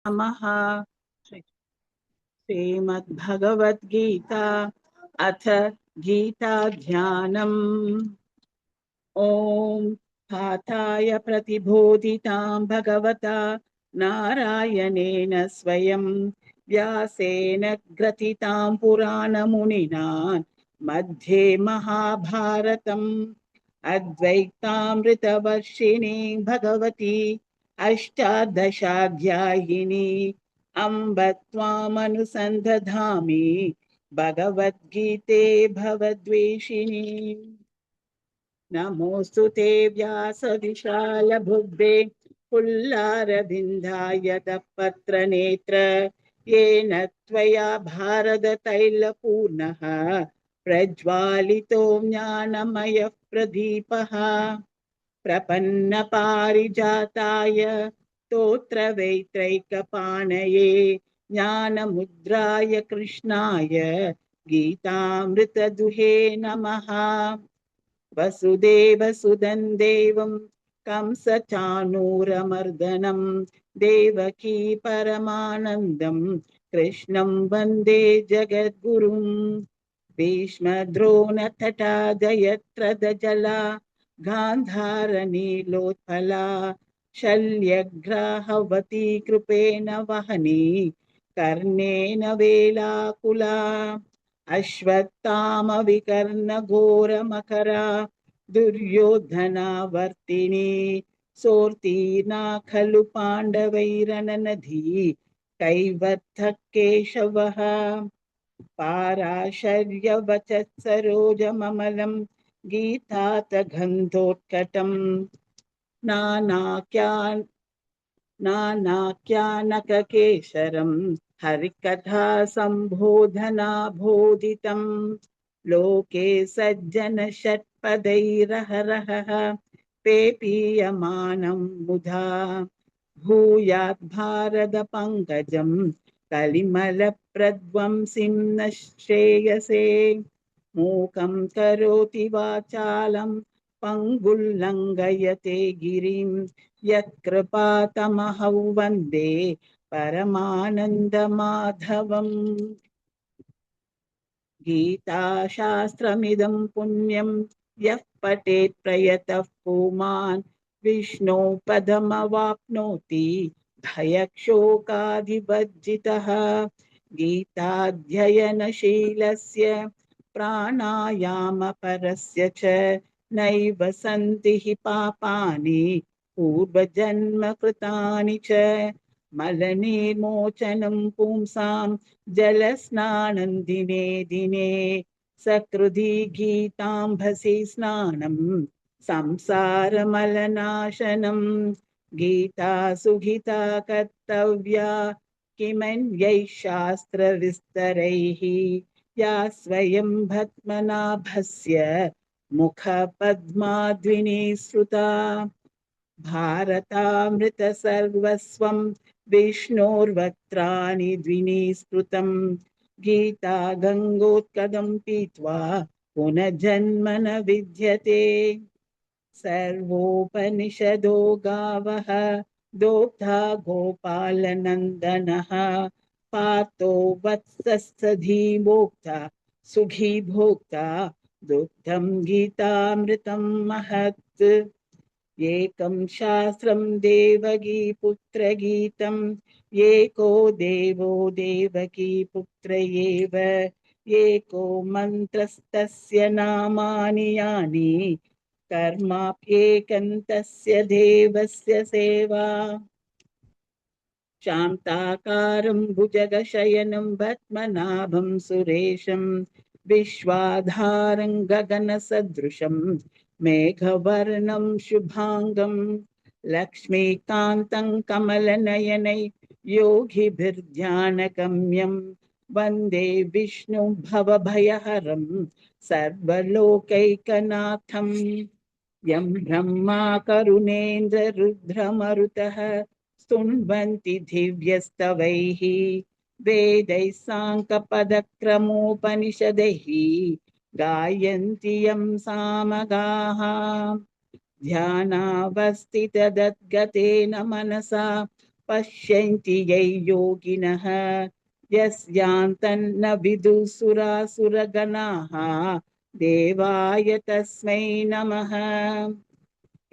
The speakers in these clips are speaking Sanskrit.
नमः। श्रीमद्भगवद्गीता अथ गीता ध्यानम्। ॐ हाथाय प्रतिबोधितां भगवता नारायणेन स्वयं व्यासेन ग्रथितां पुराणमुनिना मध्ये महाभारतम् अद्वैतामृतवर्षिणी भगवती अष्टादशाध्यायिनी अम्ब त्वामनुसन्दधामि भगवद्गीते भवद्वेषिणी। नमोऽस्तु ते व्यासविशालबुद्धे पुल्लारविन्दाय तपत्रनेत्र येन त्वया भारततैलपूर्णः प्रज्वालितो ज्ञानमयः प्रदीपः। प्रपन्नपारिजाताय स्तोत्रवेत्रैकपाणये ज्ञानमुद्राय कृष्णाय गीतामृतदुहे नमः। वसुदेवसुदं देवं कंसचाणूरमर्दनं देवकी परमानन्दं कृष्णं वन्दे जगद्गुरुं। भीष्मद्रोणतटा जयत्रदजला गान्धारनीलोत्पला शल्यग्राहवती कृपेण वहनी कर्णेन वेलाकुला अश्वत्थामविकर्णघोरमकरा दुर्योधनावर्तिनी सोर्तीर्णा खलु पाण्डवैरननधी कैवर्तः केशवः। पाराशर्यवचः सरोजममलं गीतातगन्धोत्कटम् नानाख्यानककेशरं हरिकथा सम्बोधनाबोधितं लोके सज्जन षट्पदैरहरहः पेपीयमानं मुधा भूयात् भारत पंकजं कलिमलप्रध्वंसिं न श्रेयसे। मूकं करोति वाचालं पङ्गुल्लङ्घयते गिरिं यत्कृपातमहं वन्दे परमानन्दमाधवम्। गीताशास्त्रमिदं पुण्यं यः पठेत् प्रयतः पुमान् विष्णो पदमवाप्नोति भयक्षोकादिवर्जितः। गीताध्ययनशीलस्य प्राणायामपरस्य च नैव सन्ति हि पापानि पूर्वजन्म कृतानि च। मलनिर्मोचनं पुंसां जलस्नानं दिने दिने सकृदी गीताम्भसि स्नानं संसारमलनाशनं। गीता सुहिता कर्तव्या किमन्यैः शास्त्रविस्तरैः या स्वयं भस्मनाभस्य मुखपद्माद्विनिसृता। भारतामृतसर्वस्वं विष्णोर्वक्त्राणि द्विनिस्कृतं गीता गङ्गोत्कदं पीत्वा पुनर्जन्म न विद्यते। सर्वोपनिषदो गावः दोग्धा गोपालनन्दनः पार्थो वत्सस्तधीमोक्ता सुखी भोक्ता दुग्धं गीतामृतं महत्। एकं शास्त्रं देवकी पुत्रगीतं एको देवो देवकी पुत्र एव एको मन्त्रस्तस्य नामानि यानि कर्माप्येकं तस्य देवस्य सेवा। शान्ताकारं भुजगशयनं पद्मनाभं सुरेशं विश्वाधारं गगनसदृशं मेघवर्णं शुभांगं लक्ष्मीकान्तं कमलनयनै योगिभिर्ध्यानगम्यं वन्दे विष्णु भवभयहरं सर्वलोकैकनाथं। यं ब्रह्मा करुणेन्द्र रुद्रमरुतः स्तुन्वन्ति दिव्यस्तवैः वेदैः साङ्कपदक्रमोपनिषदैः गायन्ति यं सामगाः। ध्यानावस्थितदद्गतेन मनसा पश्यन्ति यै योगिनः यस्यान्तन्न विदुसुरासुरगणाः देवाय तस्मै नमः।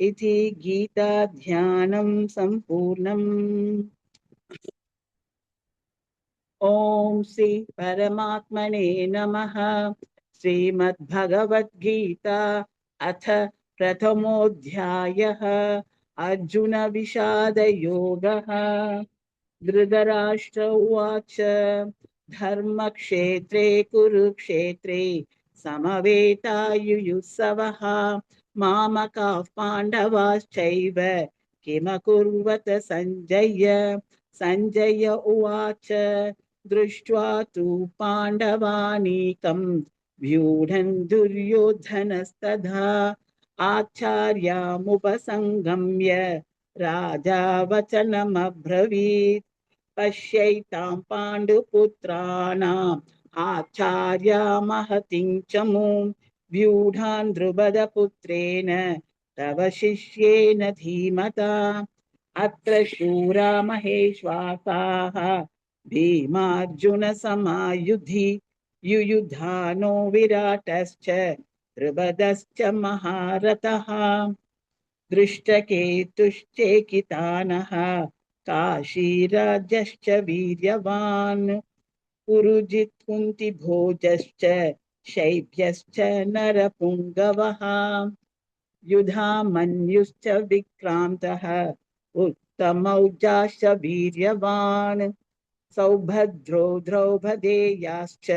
इति गीताध्यानं सम्पूर्णम्। ॐ श्री परमात्मने नमः। श्रीमद्भगवद्गीता अथ प्रथमोऽध्यायः। अर्जुन विषाद योगः। धृतराष्ट्र उवाच धर्मक्षेत्रे कुरुक्षेत्रे समवेतायुयुत्सवः मामकाः पाण्डवाश्चैव किमकुर्वत सञ्जय। सञ्जय उवाच दृष्ट्वा तु पाण्डवानीकं व्यूढं दुर्योधनस्तथा आचार्यामुपसङ्गम्य राजा वचनमब्रवीत् पश्यैतां पाण्डुपुत्राणाम् आचार्यामहतिं च मूं व्यूढान् द्रुपदपुत्रेण तव शिष्येन धीमता। अत्र शूरा महेश्वासाः भीमार्जुनसमायुधि युयुधानो विराटश्च द्रुपदश्च महारथः। दृष्टकेतुश्चेकितानः काशीराजश्च वीर्यवान् पुरुजित् कुन्तिभोजश्च शैब्यश्च नरपुङ्गवः युधामन्युश्च विक्रान्तः उत्तमौजाश्च वीर्यवान् सौभद्रो द्रौपदेयाश्च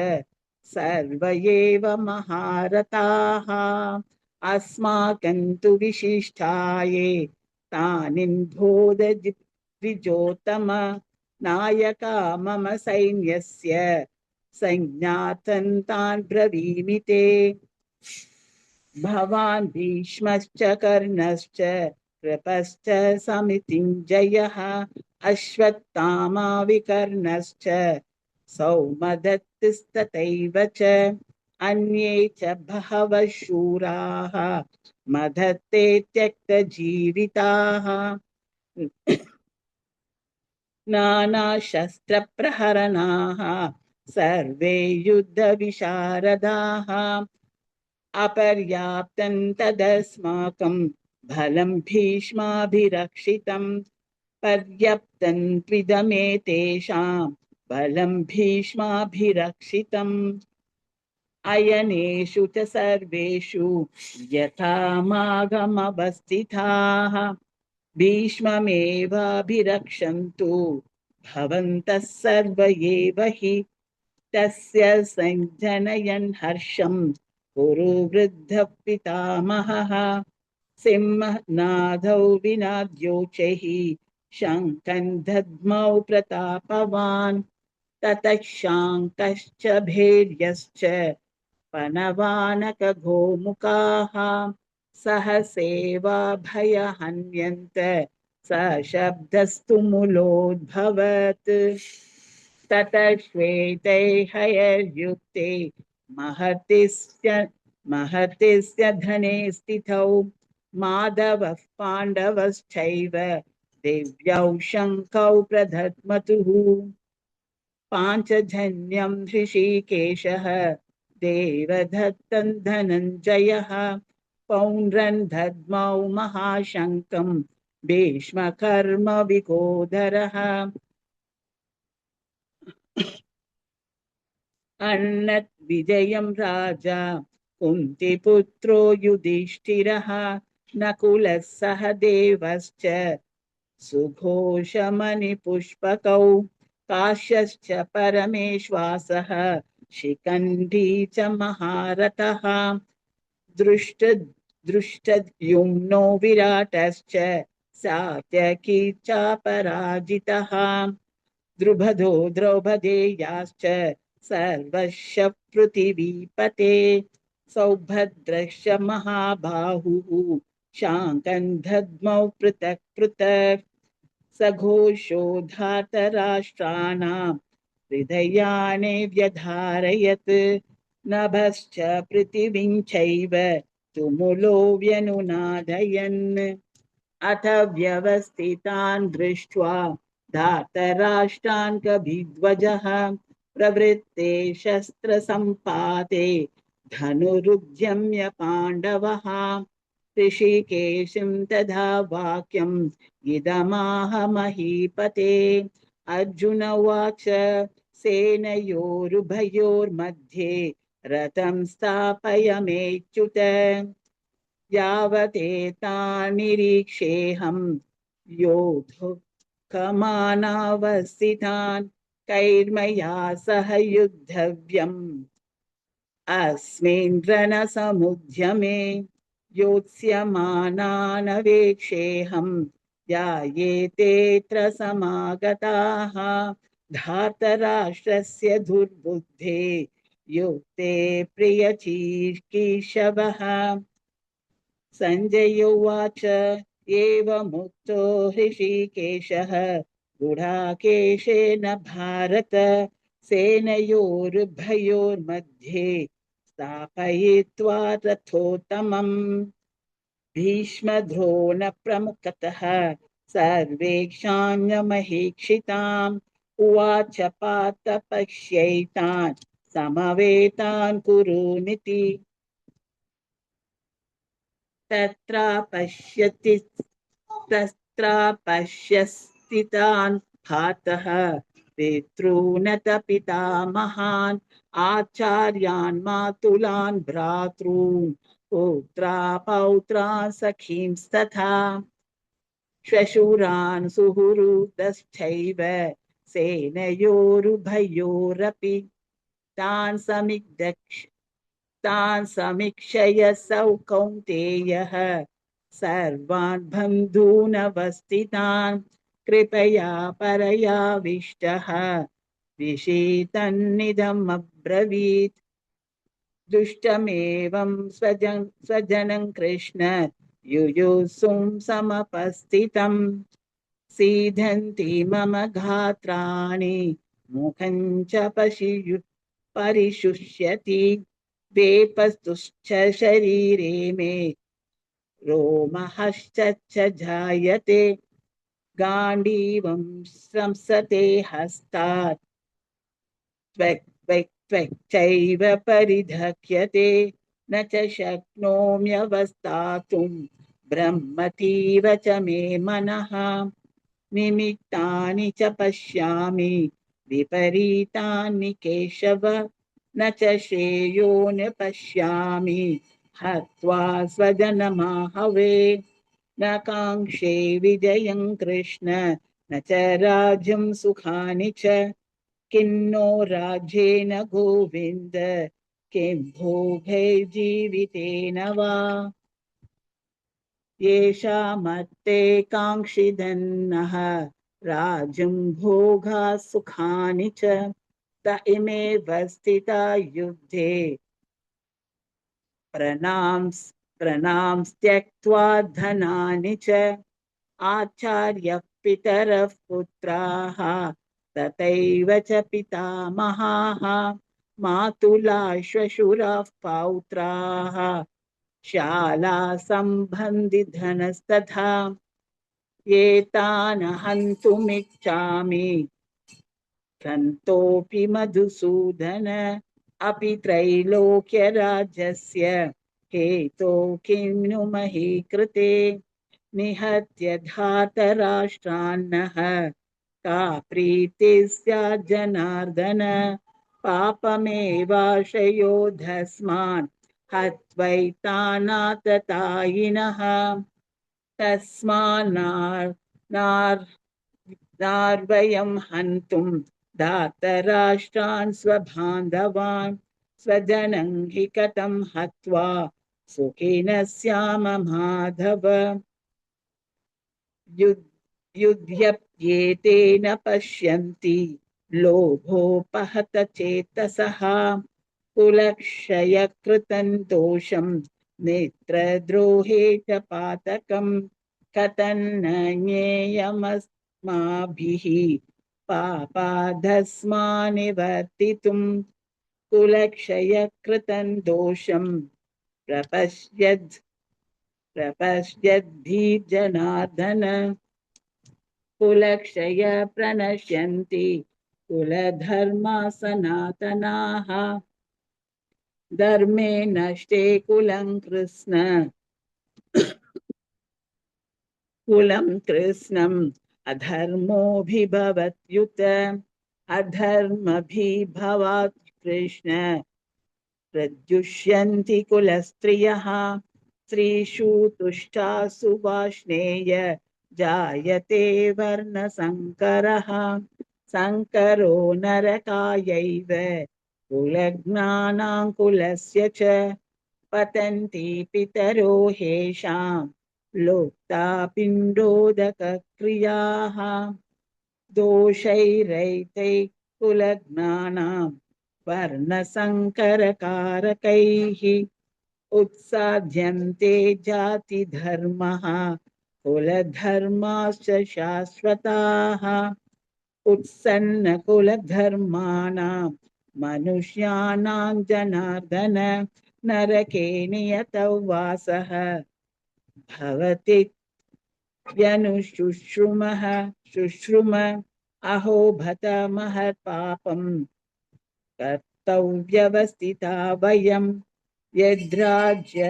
सर्व एव महारथाः। अस्माकं तु विशिष्टाये तानि बोध द्विजोत्तम नायका मम सैन्यस्य संज्ञातन् तान् ब्रवीमि ते। भवान् भीष्मश्च कर्णश्च कृपश्च समितिञ्जयः अश्वत्थामा विकर्णश्च सौमदत्तिस्तथैव च अन्ये च बहवः शूराः मदत्ते त्यक्तजीविताः नानाशस्त्रप्रहरणाः सर्वे युद्धविशारदाः अपर्याप्तं तदस्माकं बलं भीष्माभिरक्षितं पर्याप्तं त्विदमेतेषां बलं भीष्माभिरक्षितम् अयनेषु च सर्वेषु यथामागमवस्थिताः भीष्ममेवाभिरक्षन्तु भवन्तः सर्व एव हि। तस्य संजनयन् हर्षं कुरु वृद्धः पितामहः सिंहनादौ विनाद्योचैः शङ्खं दद्मौ प्रतापवान् ततः शाङ्कश्च भैर्यश्च पनवानकगोमुखाः सहसेवाभयहन्यन्त सशब्दस्तु मूलोद्भवत् ततः श्वेतैर्हयैर्युक्ते महतिस्य धने स्थितौ माधवः पाण्डवश्चैव दिव्यौ शङ्खौ प्रदध्मतुः पाञ्चजन्यं हृषीकेशः देवदत्तं धनञ्जयः पौण्ड्रं दद्मौ महाशङ्खं भीष्मकर्म विकोधरः अन्नत् विजयं राजा कुन्तिपुत्रो युधिष्ठिरः नकुलः सह देवश्च सुघोषमणिपुष्पकौ काश्यश्च परमेश्वासः शिखण्डी च महारथः दृष्टद्युम्नो विराटश्च सात्यकी चापराजितः द्रुपदो द्रौपदेयाश्च सर्वस्य पृथिवीपते सौभद्रश्च महाबाहुः शाङ्कं दद्मौ पृथक् पृथक् सघोषो धार्तराष्ट्राणां हृदयानि व्यधारयत् नभश्च पृथिवीं चैव तुमुलो व्यनुनादयन् अथ व्यवस्थितान् दृष्ट्वा धार्तराष्ट्रान् कभिध्वजः प्रवृत्ते शस्त्रसम्पाते धनुरुद्यम्य पाण्डवः ऋषिकेशं तथा वाक्यम् इदमाह महीपते अर्जुन उवाच सेनयोरुभयोर्मध्ये रथं स्थापयमेच्युत यावदेतान्निरीक्षेऽहं योद्धुकमानावस्थितान् कैर्मया सह युद्धव्यम् अस्मिन् रणसमुद्यमे योत्स्यमानानवेक्षेऽहं ध्यायेतेऽत्र समागताः धार्तराष्ट्रस्य दुर्बुद्धे युक्ते प्रियचिकीर्षवः सञ्जय उवाच एवमुक्तो हृषीकेशः गुडाकेशेन भारत सेनयोरुभयोर्मध्ये स्थापयित्वा रथोत्तमम् भीष्मद्रोणप्रमुखतः सर्वेक्षान्यमहीक्षिताम् उवाच पार्थ पश्यैतान् समवेतान् कुरुनिति तत्र पश्यति तत्र पश्यस्थितान् पार्थः पितॄनत पितामहान् आचार्यान् मातुलान् भ्रातॄन् पुत्रा पौत्रान् सखींस्तथा श्वशुरान् सुहृदश्चैव सेनयोरुभयोरपि तान् समीक्षय सौ कौन्तेयः सर्वान् बन्धूनवस्थितान् कृपया परयाविष्टः विषीतन्निदमब्रवीत् दुष्टमेवं स्वजनं कृष्ण युयुत्सुं समपस्थितं सीदन्ति मम गात्राणि मुखं च परिशुष्यति वेपस्तुश्च शरीरे मे रोमहश्च जायते गाण्डीवं स्रंसते हस्तात् त्वच्चैव परिधक्यते न च शक्नोम्यवस्थातुं ब्रह्मतीव च मे मनः निमित्तानि च पश्यामि विपरीतानि केशव न च श्रेयोन् पश्यामि हत्वा स्वजनमाहवे न काङ्क्षे विजयं कृष्ण न च राज्यं सुखानि च किन्नो राज्येन गोविन्द किं भोगैर्जीवितेन वा येषामत्ते काङ्क्षिदन्नः राज्यं भोगा सुखानि च त इमेव स्थिता युद्धे प्रणां त्यक्त्वा धनानि च आचार्यः पितरः पुत्राः तथैव च पितामहाः मातुला श्वशुराः पौत्राः शाला सम्बन्धिधनस्तथा एतान् हन्तुमिच्छामि सन्तोऽपि मधुसूदन अपि त्रैलोक्यराज्यस्य हेतो किं नु मही कृते निहत्य धातराष्ट्रान्नः का प्रीतिः स्यात् जनार्दन पापमेवाश्रयोधस्मान् हत्वैतानाततायिनः तस्मान्नार्वयं हन्तुं धातराष्ट्रान् स्वबान्धवान् स्वजनं हि कथं हत्वा सुखिनः स्याम माधव युध्यप्येतेन पश्यन्ति लोभोपहत चेतसः कुलक्षयकृतं दोषं नेत्रद्रोहे च पातकम् कथन्न ज्ञेयमस्माभिः पापादस्मानिवर्तितुं कुलक्षयकृतं दोषं प्रपश्यद्भिर्जनार्दन कुलक्षय प्रणश्यन्ति कुलधर्मा सनातनाः धर्मे नष्टे कुलं कृत्स्नम् अधर्मोऽभिभवत्युत अधर्मभिभवात् कृष्ण प्रद्युष्यन्ति कुलस्त्रियः स्त्रीषु तुष्टासु वार्ष्णेय जायते वर्णसङ्करः सङ्करो नरकायैव कुलज्ञानां कुलस्य च पतन्ति पितरो हेषां लोक्ता पिण्डोदकक्रियाः दोषैरैतैः कुलज्ञानां वर्णसङ्करकारकैः उत्साद्यन्ते जातिधर्मः कुलधर्माश्च शाश्वताः उत्सन्नकुलधर्माणां मनुष्याणां जनार्दन नरके नियतौ वासः भवति व्यनुशुश्रुमः शुश्रुम अहो भत महत्पापं कर्तव्यवस्थिता वयं यद्राज्य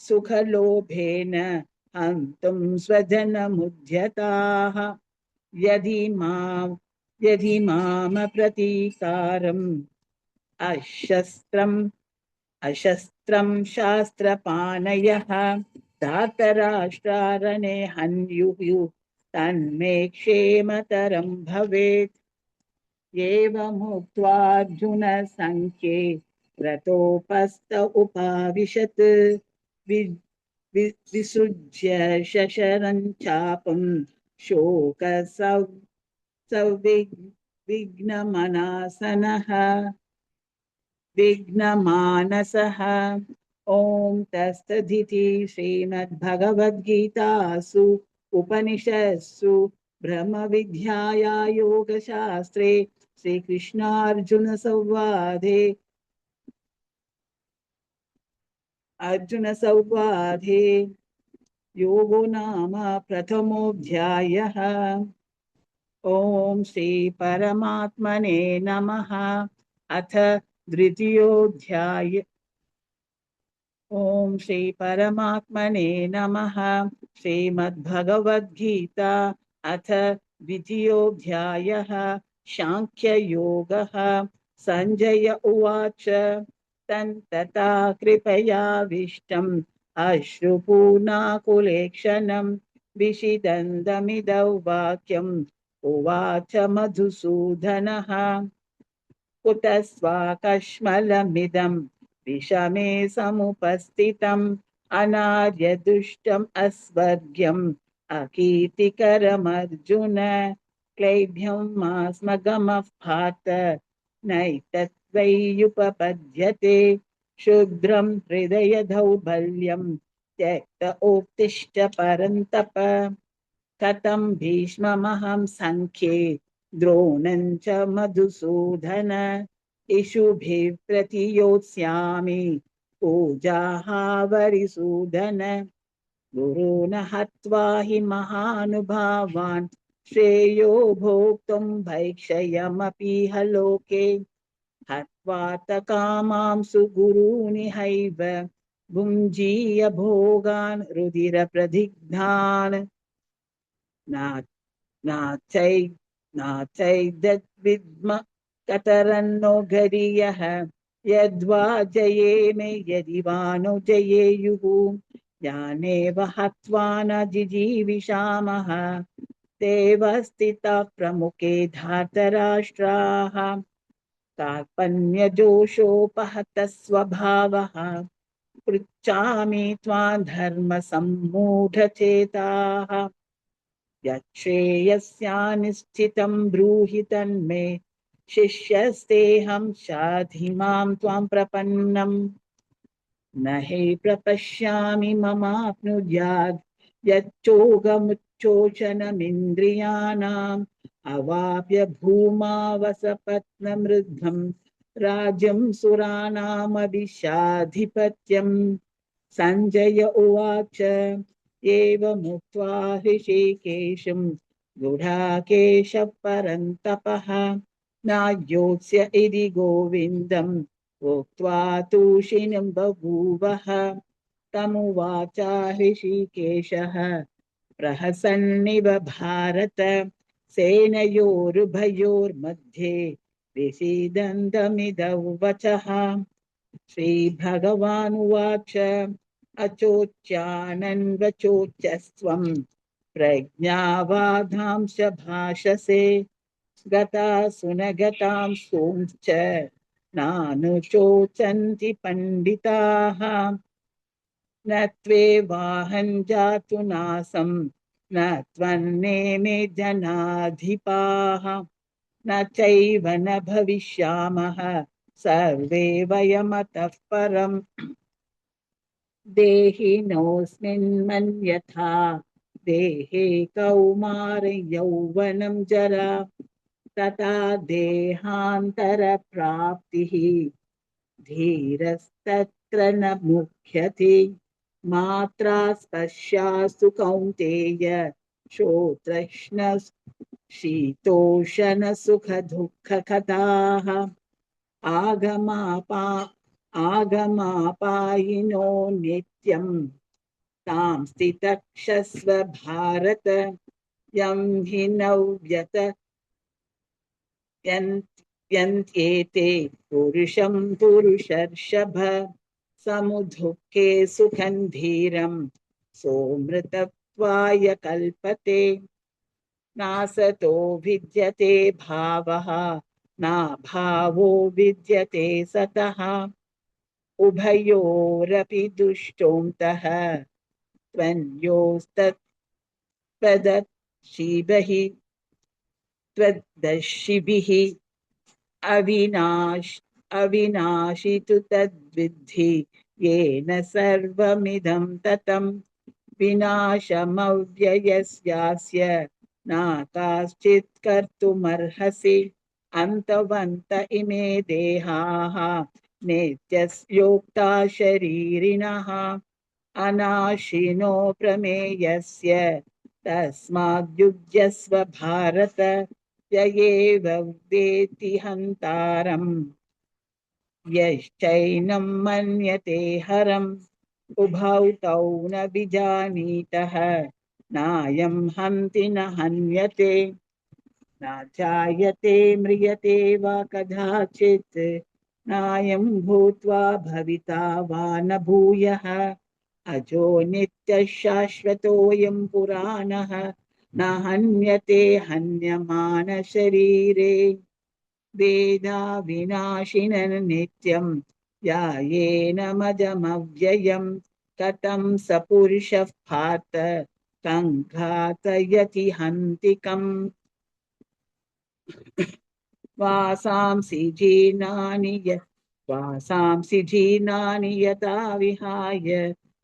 सुखलोभेन हन्तुं स्वजनमुद्यताः यदि मामप्रतीकारम् अशस्त्रं शास्त्रपाणयः धातराष्ट्रारणे हन्युः तन्मे क्षेमतरं भवेत् एवमुक्त्वा अर्जुनसङ्ख्ये रतोपस्थ उपाविशत् विसृज्य शशरं चापं शोकसंविघ्नमनासनः विघ्नमानसः ॐ तत्सदिति श्रीमद्भगवद्गीतासु उपनिषत्सु ब्रह्मविद्याया योगशास्त्रे अर्जुनसंवादे योगो नाम प्रथमोऽध्यायः। ॐ श्री परमात्मने नमः। अथ द्वितीयोऽध्याय। ॐ श्री परमात्मने नमः। श्रीमद्भगवद्गीता अथ द्वितीयोऽध्यायः। सांख्ययोगः। संजय उवाच तन्तता कृपयाविष्टम् अश्रुपूर्णाकुलेक्षणं विषिदन्तमिदौ वाक्यम् उवाच मधुसूदनः कुतस्त्वाकश्मलमिदं विषमे समुपस्थितम् अनार्यदुष्टम् अस्वर्ग्यम् अकीर्तिकरमर्जुन क्लैब्यं मास्मगमः पार्थ नैतत्त्वय्युपपद्यते क्षुद्रं हृदय दौर्बल्यं त्यक्त उत्तिष्ठ परन्तप कथं भीष्ममहं सङ्ख्ये द्रोणं च मधुसूदन इषुभिः प्रतियोत्स्यामि पूजाहावरिसूदन गुरून् हत्वा हि महानुभावान् श्रेयो भोक्तुं भैक्षयमपीह लोके हत्वार्थकामां सुगुरूनिहैव भुञ्जीय भोगान् रुधिरप्रदिग्धान् नाचैदद्विद्म कतरन्नो गरीयः यद्वा जयेम यदि वा नो जयेयुः यानेव हत्वा न जिजीविषामः तेव स्थिताः प्रमुखे धार्तराष्ट्राः कार्पण्यजोषोपहतः स्वभावः पृच्छामि त्वां धर्मसम्मूढचेताः यच्छ्रेयस्यानिश्चितं ब्रूहि तन्मे शिष्यस्तेऽहं शाधि मां त्वां प्रपन्नम् न हि प्रपश्यामि ममाप्नुयात् यच्चोगमुच्चोषणमिन्द्रियाणाम् अवाप्य भूमा वसपत्नमृद्धं राज्यं सुराणामभिशाधिपत्यम् संजय उवाच एवमुक्त्वा ऋषिकेशं गुडाकेशः परन्तपः नायोत्स्य इति गोविन्दम् उक्त्वा तूषिणीं बभूवः तमुवाच ऋषिकेशः प्रहसन्निव भारत सेनयोरुभयोर्मध्ये विषीदन्तमिदौ वचः श्रीभगवानुवाच अचोच्यानन्वचोच्यस्त्वं प्रज्ञावादांश्च भाषसे गतासु न गतांश्च नानुशोचन्ति पण्डिताः न त्वेवाहं जातु नासं न त्वन्नेमे जनाधिपाः न चैव न भविष्यामः सर्वे वयमतः परम् देहिनोऽस्मिन् मन्यथा देहे कौमार यौवनं जरा तथा देहान्तरप्राप्तिः धीरस्तत्र न मुह्यते मात्रा स्पर्शास्तु कौन्तेय श्रोत्रश्न शीतोषणसुखदुःखकथाः आगमापायिनो नित्यं तां स्थितक्षस्व भारत यं हि यन्त्येते पुरुषं पुरुषर्षभ समुद्धुःखे सुखं धीरं सोमृतत्वाय कल्पते नासतो विद्यते भावः नाभावो विद्यते सतः उभयोरपि दुष्टोऽन्तः त्वन्योस्तत्पदशिभिः त्वद्दर्शिभिः अविनाशि तु तद्विद्धि येन सर्वमिदं ततं विनाशमव्ययस्यास्य न काश्चित् कर्तुमर्हसि अन्तवन्त इमे देहाः नित्यस्योक्ता शरीरिणः अनाशिनो प्रमेयस्य तस्माद्युज्यस्व भारत य एव वेत्ति हन्तारम् यश्चैनं मन्यते हरम् उभौ तौ न विजानीतः नायं हन्ति न हन्यते न जायते म्रियते वा कदाचित् नायं भूत्वा भविता वा न भूयः अजो नित्यः शाश्वतोऽयं पुराणः न हन्यते हन्यमान शरीरे वेदा विनाशिनः नित्यं यायेनमजमव्ययं कथं स पुरुषः पार्थ कं घातयति हन्तिकम् वासांसि जीर्णानि यथा विहाय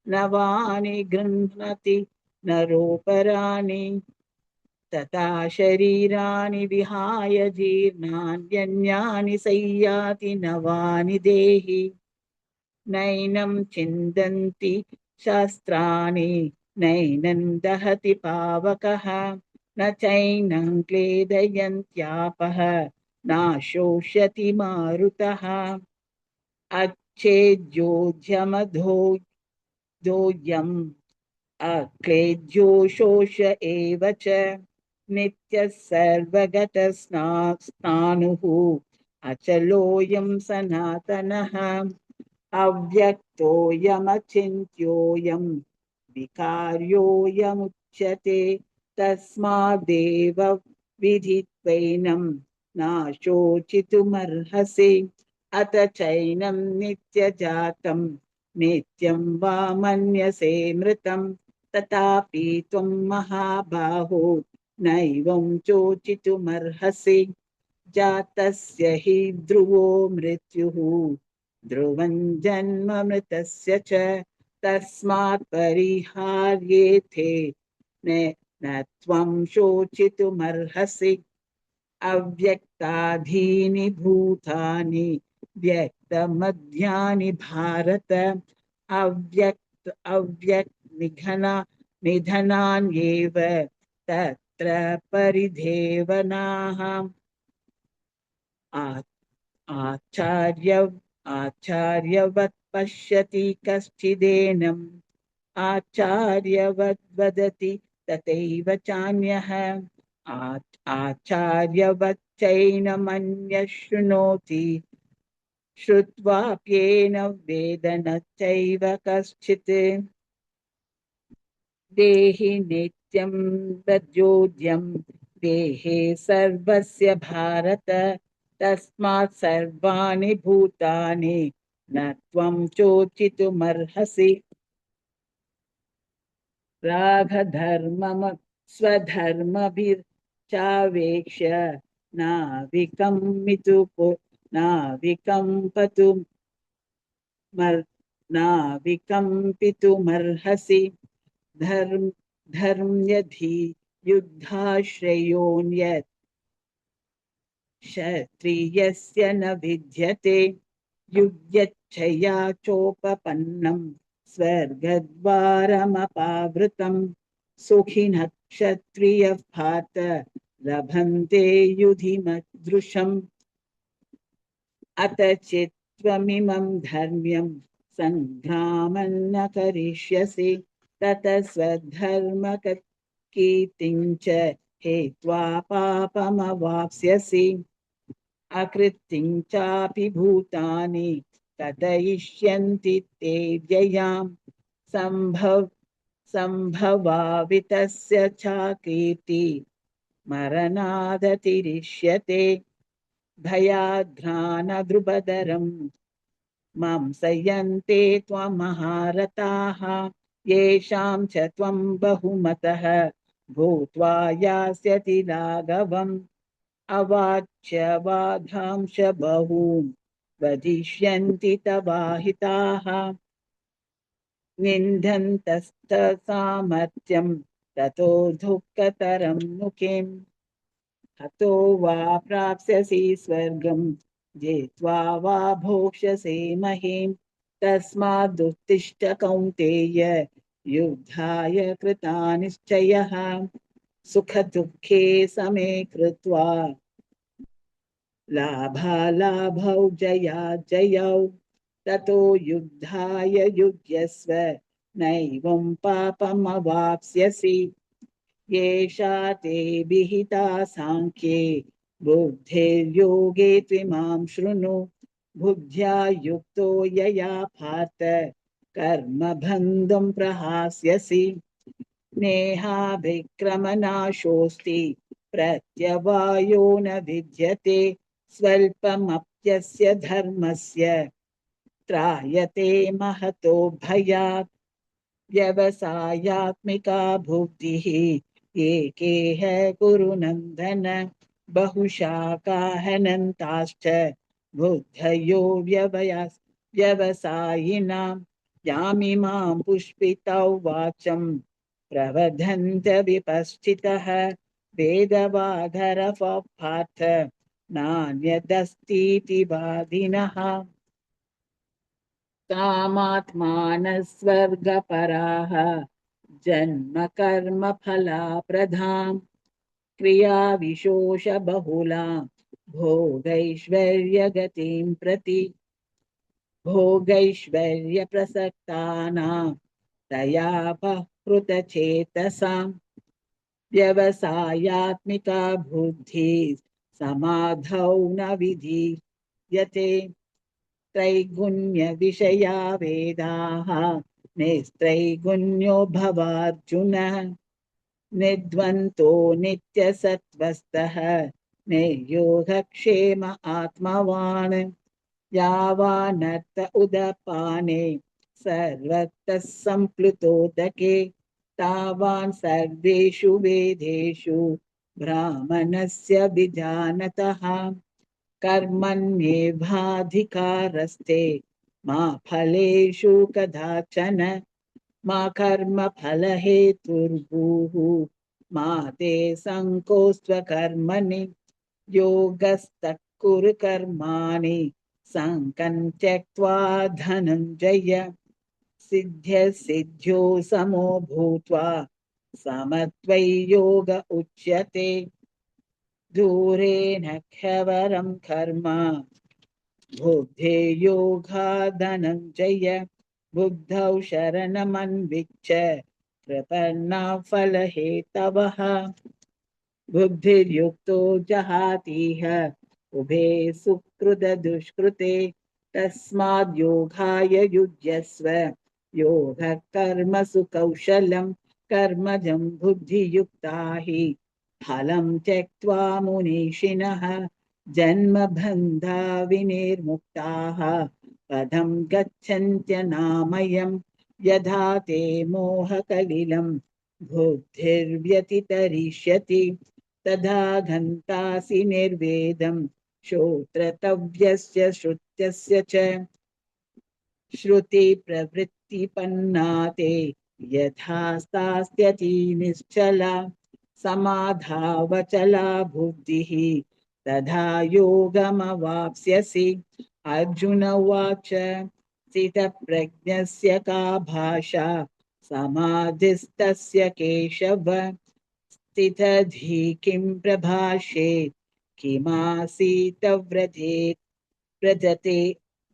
नवानि गृह्णति नरोपराणि तथा शरीराणि विहाय जीर्णान्यन्यानि संयाति नवानि देहि नैनं छिन्दन्ति शास्त्राणि नैनं दहति पावकः न चैनं क्लेदयन्त्यापः नाशोष्यति मारुतः अच्छेद्योऽध्यमधोऽयम् अक्लेद्यो शोष एव च नित्यः सर्वगतस्नानुः अचलोऽयं सनातनः अव्यक्तोऽयमचिन्त्योऽयं विकार्योऽयमुच्यते तस्मादेव विधित्वैनं नाशोचितुमर्हसि अथ चैनं नित्यजातं नित्यं वा मन्यसे मृतं तथापि त्वं महाबाहो नैवं चोचितुमर्हसि जातस्य हि ध्रुवो मृत्युः ध्रुवं जन्म मृतस्य च तस्मात् परिहार्येथे न त्वं शोचितुमर्हसि अव्यक्ताधीनि भूतानि व्यक्तमध्यानि भारत अव्यक् निधनान्येव सर्वत्र परिदेवनाः आचार्य आचार्यवत् पश्यति कश्चिदेनम् आचार्यवद् वदति तथैव चान्यः आचार्यवच्चैनमन्यः शृणोति श्रुत्वाप्येन वेद न चैव कश्चित् देहि नित्यं प्रचोद्यं देहे सर्वस्य भारत तस्मात् सर्वाणि भूतानि न त्वं चोचितुमर्हसि रागधर्मम स्वधर्मभिर्चावेक्ष्य नाविकम्पितुमर्हसि नाविकम्पितुमर्हसि धर्म्यधि युद्धाश्रयोऽन्यत् क्षत्रियस्य न विद्यते युध्यच्छया चोपपन्नं स्वर्गद्वारमपावृतं सुखिनः क्षत्रियः पार्थ लभन्ते युधिमदृशम् अत चित्त्वमिमं धर्म्यं सङ्ग्रामं न करिष्यसि ततः स्वधर्मकीर्तिं च हेत्वा पापमवाप्स्यसि अकृतिं चापि भूतानि कथयिष्यन्ति ते व्ययां सम्भवावितस्य च कीर्ति मरणादतिरिष्यते भयाद्घ्राणदृपदरं मांसयन्ते त्वमहारताः येषां च त्वं बहुमतः भूत्वा यास्यति लाघवम् अवाच्य वाधांश बहून् वदिष्यन्ति तवाहिताः निन्दन्तस्तसामर्थ्यं ततो दुःखतरं नु किम् हतो वा प्राप्स्यसि स्वर्गं जित्वा वा भोक्ष्यसे महीम् तस्मादुत्तिष्ठ कौन्तेय युद्धाय कृतानिश्चयः सुखदुःखे समे कृत्वा लाभालाभौ जयाजयौ ततो युद्धाय युज्यस्व नैवं पापमवाप्स्यसि येषा ते विहिता सांख्ये बुद्धिर्योगे त्विमां शृणु बुद्ध्या युक्तो यया पार्थ कर्मबन्धं प्रहास्यसि नेहाभिक्रमनाशोऽस्ति प्रत्यवायो न विद्यते स्वल्पमप्यस्य धर्मस्य त्रायते महतो भयात् व्यवसायात्मिका बुद्धिः एकेह कुरु नन्दन बहुशाखाहनन्ताश्च बुद्धयो व्यवसायिनां यामिमां पुष्पितौ वाचं प्रवदन्त विपश्चितः वेदवादरफः पार्थ नान्यदस्तीति वादिनः कामात्मानः स्वर्गपराः जन्म कर्म फलाप्रधां क्रियाविशोष बहुलां भोगैश्वर्यगतिं प्रति भोगैश्वर्यप्रसक्तानां दयापहृतचेतसां व्यवसायात्मिका बुद्धिः समाधौ न विधीयते त्रैगुण्यविषया वेदाः निस्त्रैगुण्यो भवार्जुन निर्द्वन्द्वो नित्यसत्त्वस्थः निर्योगक्षेम आत्मवान् यावानर्थ उदपाने सर्वतः सम्प्लुतोदके तावान् सर्वेषु वेदेषु ब्राह्मणस्य विजानतः कर्मण्येवाधिकारस्ते मा फलेषु कदाचन मा कर्मफलहेतुर्भूः मा ते सङ्कोस्त्वकर्मणि योगस्तः कुरु कर्माणि सङ्गं त्यक्त्वा धनञ्जय सिद्ध्यसिद्ध्यो समो भूत्वा समत्वै योग उच्यते दूरेण ह्यवरं कर्म बुद्धे योगा धनञ्जय बुद्धौ शरणमन्विच्छ प्रपन्ना फलहेतवः बुद्धिर्युक्तो जहातीह उभे सुकृतदुष्कृते तस्माद् योगाय युज्यस्व योगः कर्मसु कौशलं कर्मजं बुद्धियुक्ता हि फलं त्यक्त्वा मुनीषिणः जन्मबन्धा विनिर्मुक्ताः पदं गच्छन्त्यनामयम् यथा ते मोहकलिलं बुद्धिर्व्यतितरिष्यति तदा गन्तासि निर्वेदं श्रोत्रतव्यस्य श्रुत्यस्य च श्रुति प्रवृत्तिपन्ना ते यथा स्थास्यति निश्चला समाधावचला बुद्धिः तथा योगमवाप्स्यसि अर्जुन उवाच स्थितप्रज्ञस्य का भाषा समाधिस्तस्य केशव स्थितधि किं प्रभाषेत् किमासीत व्रजते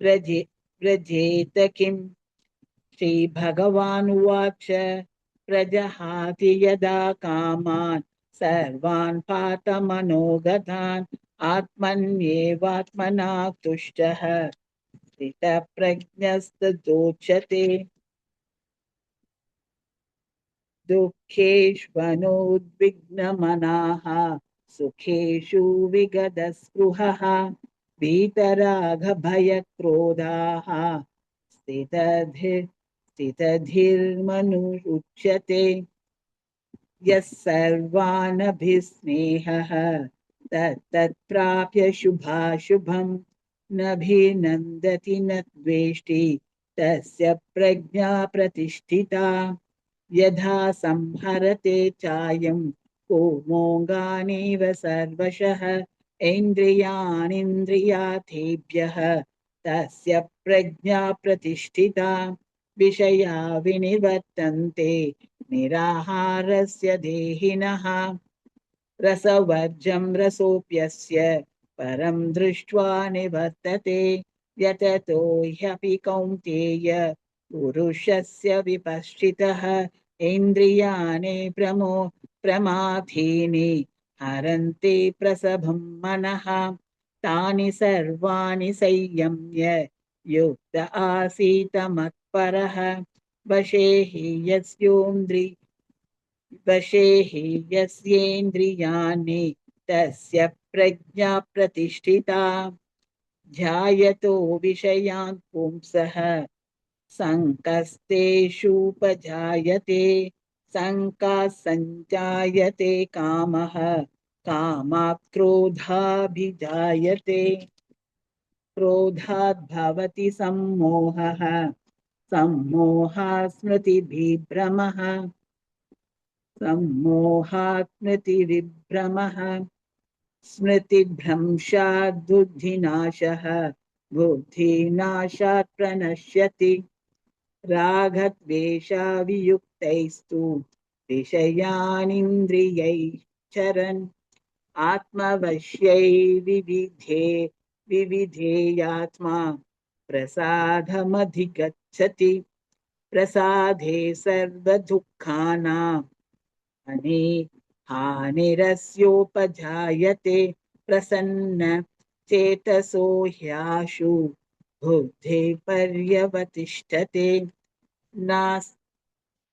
व्रजे व्रजेत किम् श्रीभगवानुवाच प्रजहाति यदा कामान् सर्वान् पातमनोगतान् आत्मन्येवात्मना तुष्टः स्थितप्रज्ञस्तदोच्यते दुःखेष्वनुद्विग्नमनाः सुखेषु विगतस्पृहः वीतरागभयक्रोधाः स्थितधीर्मनुरुच्यते यः सर्वानभिस्नेहः तत्तत्प्राप्य शुभाशुभं नभिनन्दति न द्वेष्टि तस्य प्रज्ञा प्रतिष्ठिता यथा संहरते चायं कूमोऽङ्गानीव सर्वशः इन्द्रियाणीन्द्रियार्थेभ्यः तस्य प्रज्ञा प्रतिष्ठिता विषया विनिवर्तन्ते निराहारस्य देहिनः रसवर्जं रसोऽप्यस्य परं दृष्ट्वा निवर्तते यततो ह्यपि कौन्तेय पुरुषस्य विपश्चितः इन्द्रियाणि प्रमाथीनि हरन्ति प्रसभं मनः तानि सर्वाणि संयम्य युक्त आसीत मत्परः वशे हि यस्येन्द्रियाणि तस्य प्रज्ञा प्रतिष्ठिता ध्यायतो विषयान् पुंसः संकस्तेषुपजायते संकाः सञ्जायते कामः कामात् क्रोधाभिजायते क्रोधात् भवति सम्मोहः सम्मोहात् स्मृतिविभ्रमः सम्मोहात् स्मृतिविभ्रमः स्मृतिभ्रंशात् बुद्धिनाशः बुद्धिनाशात् प्रणश्यति रागद्वेषावियुक्तैस्तु विषयानिन्द्रियैश्चरन् आत्मवश्यै विविधेयात्मा प्रसादमधिगच्छति प्रसादे सर्वदुःखानां हानिरस्योपजायते प्रसन्न चेतसो ह्याशु बुद्धे पर्यवतिष्ठते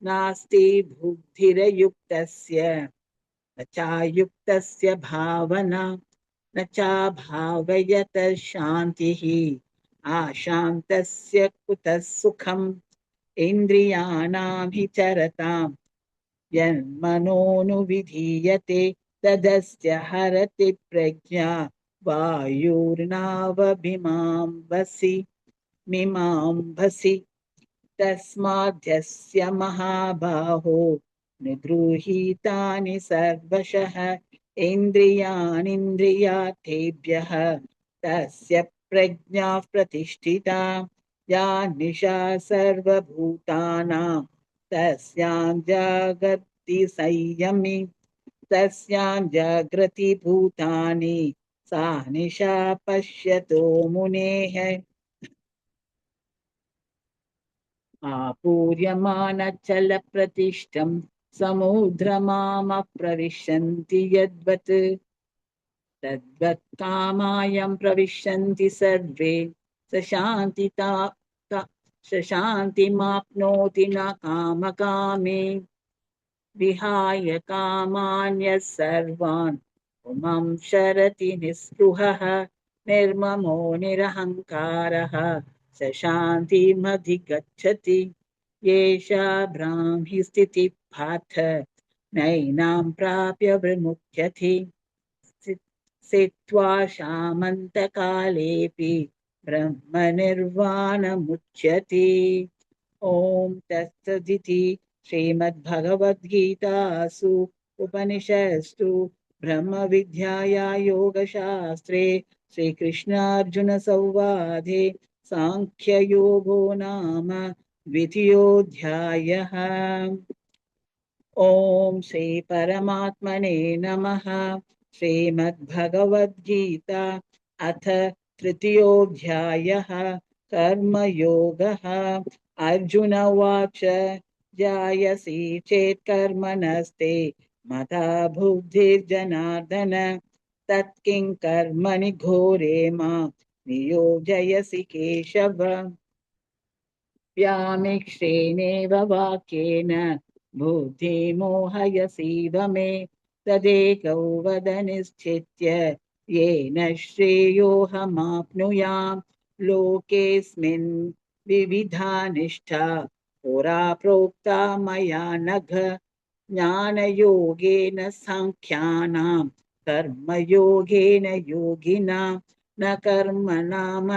नास्ति बुद्धिरयुक्तस्य न चायुक्तस्य भावना न चाभावयत शान्तिः आशान्तस्य कुतः सुखम् इन्द्रियाणां हि चरतां यन्मनोनुविधीयते तदस्य हरति प्रज्ञा वायुर्नावभिमां वसि तस्माद्यस्य महाबाहो निगृहीतानि सर्वशः इन्द्रियाणीन्द्रियार्थेभ्यः तस्य प्रज्ञा प्रतिष्ठिता या निशा सर्वभूतानां तस्यां जागर्ति सुषुप्ति संयमी तस्यां जागृति भूतानि सा निशा पश्यतो मुनेः आपूर्यमानचलप्रतिष्ठं समुद्रमामप्रविशन्ति यद्वत् तद्वत् कामायं प्रविशन्ति सर्वे स शान्तिता स शान्तिमाप्नोति न कामकामे विहाय कामान्यः सर्वान् पुमां शरति निःस्पृहः निर्ममो निरहङ्कारः स शान्तिमधिगच्छति येषा ब्राह्मी स्थितिः पार्थ नैनां प्राप्य विमुच्यते स्थित्वा शामन्तकालेऽपि ब्रह्मनिर्वाणमुच्यते। ॐ तत्सदिति श्रीमद्भगवद्गीतासु उपनिषत्सु ब्रह्मविद्याया योगशास्त्रे श्रीकृष्णार्जुनसंवादे साङ्ख्ययोगो नाम द्वितीयोऽध्यायः। ॐ श्री परमात्मने नमः। श्रीमद्भगवद्गीता अथ तृतीयोऽध्यायः कर्मयोगः। अर्जुन उवाच जायसी चेत् कर्मणस्ते मता बुद्धिर्जनार्दन तत्किं कर्मणि घोरे मां नियोजयसि केशव। व्यामिश्रेणेव वाक्येन बुद्धिमोहयसीव मे तदेकौ वद निश्चित्य येन श्रेयोऽहमाप्नुयाम्। लोकेऽस्मिन् विविधा निष्ठा पुरा प्रोक्ता मया नघ ज्ञानयोगेन साङ्ख्यानां कर्मयोगेन योगिनां न कर्मणामनारम्भात्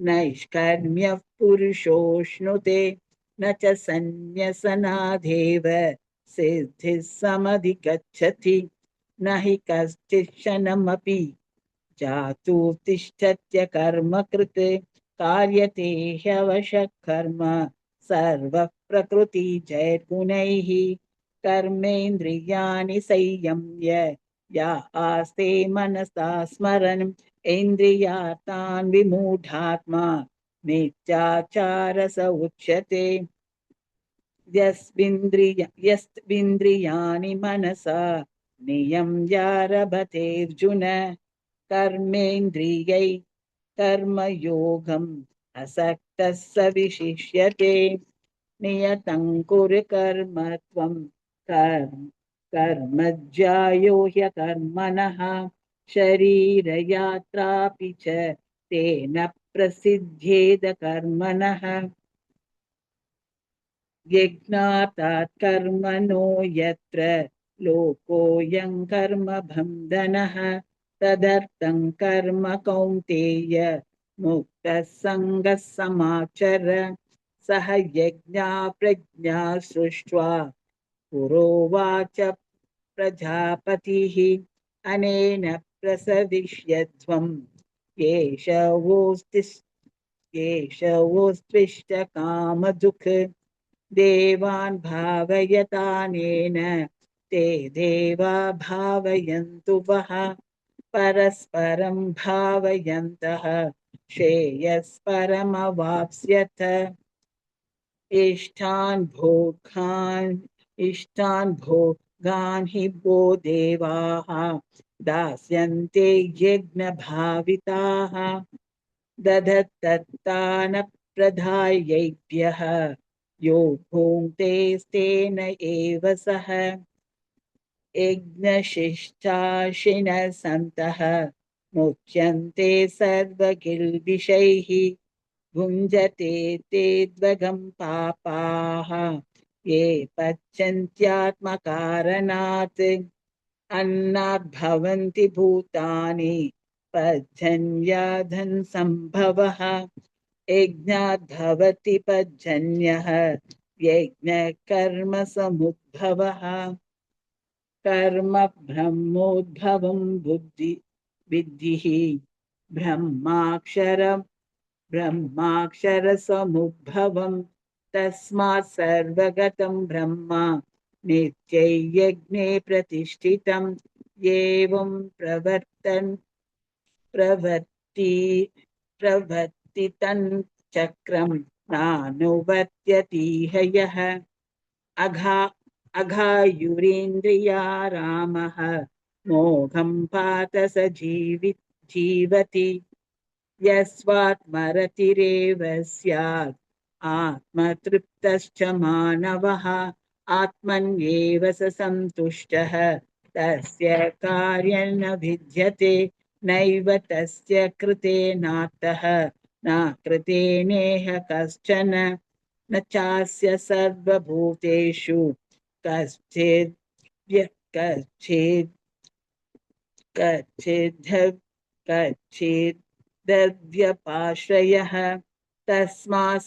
नैष्कर्म्यः पुरुषोऽश्नुते न च सन्न्यसनादेव सिद्धिः समधिगच्छति न हि कश्चित् क्षणमपि जातु तिष्ठत्य कर्म कृत् कार्यते ह्यवशः कर्म सर्वः प्रकृतिजैर्गुणैः कर्मेन्द्रियाणि संयम्य या आस्ते मनसा स्मरन् इन्द्रियार्थान् विमूढात्मा मिथ्याचार स उच्यते। यस्त्विन्द्रियाणि मनसा नियम्यारभतेऽर्जुन कर्मेन्द्रियै कर्मयोगम् असक्तः स विशिष्यते। नियतं कुरु कर्म त्वं कर्मज्यायो ह्यकर्मणः शरीरयात्रापि च तेन प्रसिद्ध्येद कर्मणः। यज्ञात् कर्मणो यत्र लोकोऽयं कर्मबन्धनः तदर्थं कर्म कौन्तेय मुक्तः सङ्गः समाचर। सह यज्ञा प्रज्ञा सृष्ट्वा पुरोवाच प्रजापतिः अनेन प्रसविष्यध्वम् येषवोस्त्विष्ट कामधुक् देवान् भावयतानेन ते देवा भावयन्तु वः परस्परं भावयन्तः श्रेयस्परमवाप्स्यथ। इष्टान् भोगान् हि वो देवाः दास्यन्ते यज्ञभाविताः दधत्तत्तान प्रधायैभ्यः यो भुङ्क्तेस्तेन एव सः। यज्ञशिष्टाशिनः सन्तः मुच्यन्ते सर्वकिल्बिषैः भुञ्जते ते द्वगं पापाः ये पच्यन्त्यात्मकारणात् अन्नात् भवन्ति भूतानि पञ्चन्याधन् सम्भवः यज्ञात् भवति पर्जन्यः यज्ञकर्म समुद्भवः। कर्म ब्रह्मोद्भवं विद्धिः ब्रह्माक्षरसमुद्भवम् तस्मात् सर्वगतं ब्रह्म नित्ययज्ञे प्रतिष्ठितं एवं प्रवर्ति प्रवर्तितं चक्रं नानुवर्त्यतीह यः अघा अघायुरीन्द्रिया रामः मोघं पात स जीवति यस्वात्मरतिरेव स्यात् आत्मतृप्तश्च मानवः आत्मन्येव स सन्तुष्टः तस्य कार्यं न विद्यते नैव तस्य कृतेनार्थः न कृतेनेह कश्चन न चास्य सर्वभूतेषु कश्चित् कश्चित् कश्चिदव्यपाश्रयः तस्मात्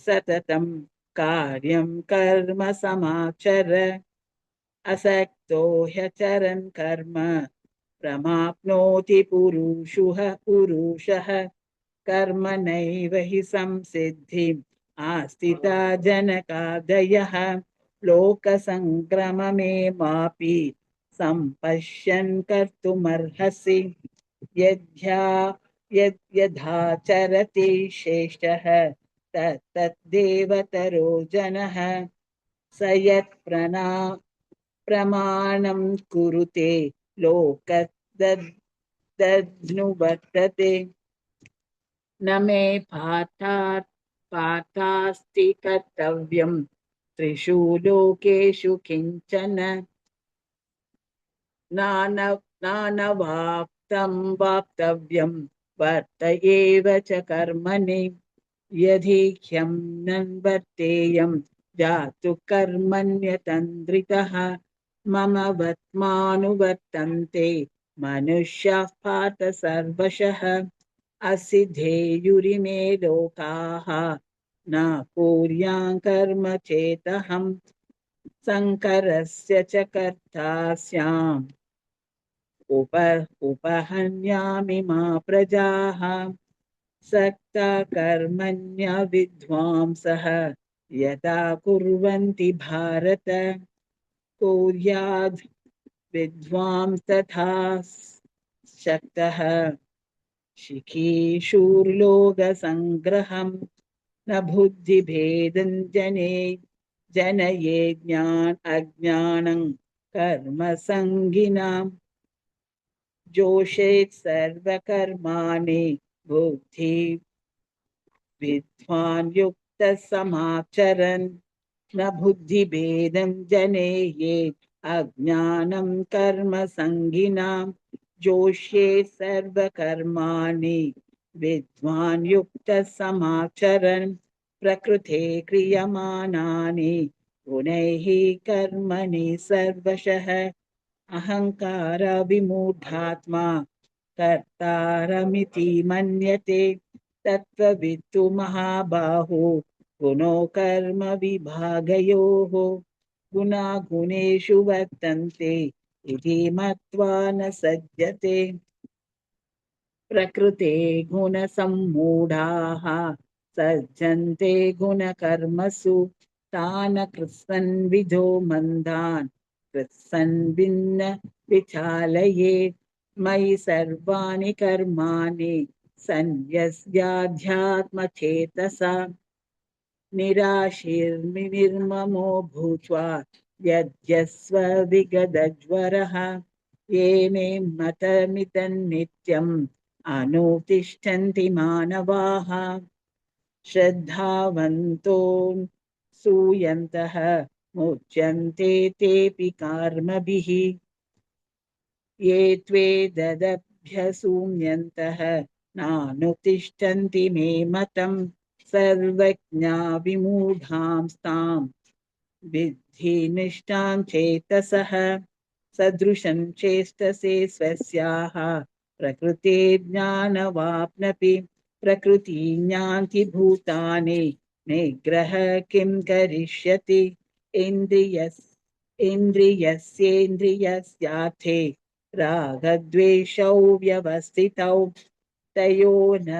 सततं कार्यं कर्म समाचर असक्तो ह्यचरन् कर्म प्रमाप्नोति पुरुषः कर्मणैव हि संसिद्धिम् आस्थिता जनकादयः लोकसङ्ग्रममेमापि सम्पश्यन् कर्तुमर्हसि यद्यथाचरति श्रेष्ठः तत्तद्देवतरो जनः स प्रमाणं कुरुते लोकदनुवर्तते न मे पार्थास्ति कर्तव्यं त्रिषु लोकेषु किञ्चन नानवाप्तं वाप्तव्यं वर्त एव च कर्मणि यदीह्यं न वर्तेयं जातु कर्मण्यतन्द्रितः मम वर्त्मानुवर्तन्ते मनुष्याः पार्थ सर्वशः असिद्धेयुरिमे लोकाः न कुर्यां कर्म चेदहं संकरस्य च कर्ता स्याम् उपहन्यामि मा प्रजाः सक्ता कर्मण्य विद्वांसः यथा कुर्वन्ति भारत कुर्याद् विद्वांस तथा शक्तः शिखीशूर्लोकसङ्ग्रहं न बुद्धिभेदं जनये अज्ञानं कर्मसङ्गिनां जोषेत् सर्वकर्माणि बुद्धि विद्वान् युक्तः समाचरन् न बुद्धिभेदं जनयेत् अज्ञानं कर्मसङ्गिनां जोष्येत् सर्वकर्माणि विद्वान् युक्तः समाचरन् प्रकृते क्रियमाणानि गुणैः कर्मणि सर्वशः अहङ्कारविमूढात्मा कर्तारमिति मन्यते तत्त्ववित्तु महाबाहो गुणो कर्म विभागयोः गुणागुणेषु वर्तन्ते इति मत्वा न सज्जते प्रकृते गुणसम्मूढाः सज्जन्ते गुणकर्मसु तान् कृत्स्नन् विधो मन्दान् कृत्स्नन् भिन्न विचालयेत् मयि सर्वाणि कर्माणि सन्न्यस्याध्यात्मचेतसा निराशीर्निर्ममो भूत्वा यद्यस्व विगतज्वरः ये मे मतमिदन्नित्यम् अनुतिष्ठन्ति मानवाः श्रद्धावन्तो सूयन्तः मुच्यन्ते तेऽपि कर्मभिः ये त्वेददभ्यसूयन्तः नानुतिष्ठन्ति मे मतम् सर्वज्ञा विमूढांस्तां विद्धि निष्ठां चेतसः सदृशं चेष्टसे स्वस्याः प्रकृते ज्ञानवाप्नपि प्रकृति ज्ञान्ति भूतानि निग्रह किं करिष्यति इन्द्रियस्येन्द्रियस्यार्थे रागद्वेषौ व्यवस्थितौ तयो न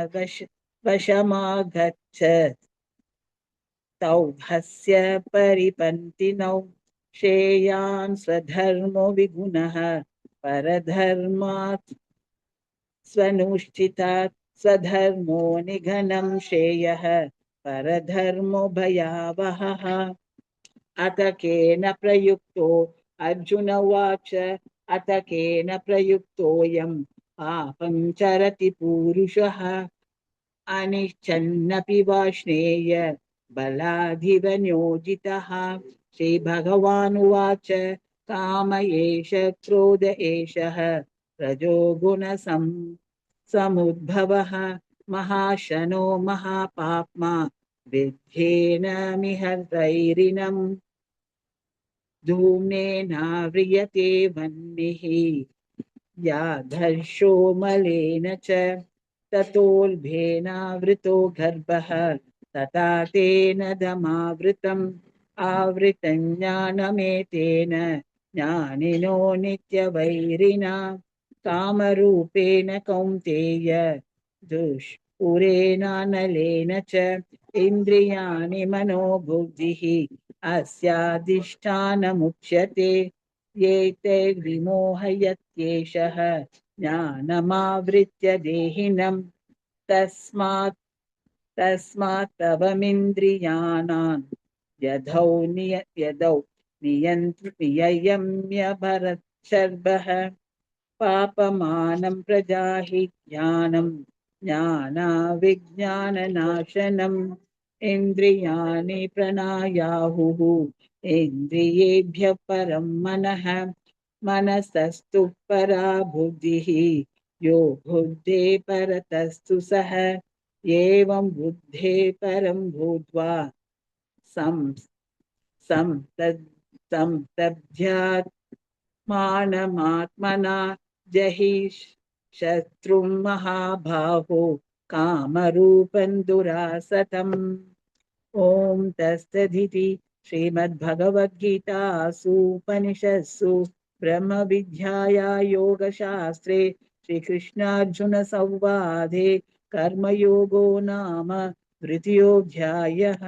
वशमागच्छ तौ हस्य परिपन्थिनौ श्रेयान् स्वधर्मो विगुणः परधर्मात् स्वनुष्ठितात् स्वधर्मो निघनं श्रेयः परधर्मो भयावहः। अथ केन प्रयुक्तो अर्जुन उवाच अथ केन प्रयुक्तोऽयम् पापं चरति पूरुषः अनिच्छन्नपि वाष्णेय बलाधिवनियोजितः। श्रीभगवानुवाच काम एष क्रोध एषः समुद्भवः महाशनो महापाप्मा विद्धेनमिह धूमेनाव्रियते वह्निः याधर्षो मलेन च ततोऽल्भेनावृतो गर्भः तथा तेन दमावृतम् आवृतं ज्ञानमेतेन ज्ञानिनो नित्यवैरिणा कामरूपेण कौन्तेय दुष्पुरेणानलेन च इन्द्रियाणि मनोबुद्धिः अस्याधिष्ठानमुच्यते एतैर्विमोहयत्येषः ज्ञानमावृत्य देहिनम् तस्मात् तस्मात्तवमिन्द्रियाणाम् यदौ नियम्य भरतशर्षभः पापमानं प्रजाहि ज्ञानं ज्ञानाविज्ञाननाशनम् इन्द्रियाणि प्रणायाहुः इन्द्रियेभ्यः परं मनः मनसस्तु परा बुद्धिः यो बुद्धे परतस्तु सः एवं बुद्धे परं भूत्वा सं संतभ्यात्मानमात्मना जहि शत्रुं महाबाहो कामरूपं दुरासतम्। ॐ तत्सदिति श्रीमद्भगवद्गीतासूपनिषत्सु ब्रह्मविद्याया योगशास्त्रे श्रीकृष्णार्जुनसंवादे कर्मयोगो नाम तृतीयोऽध्यायः।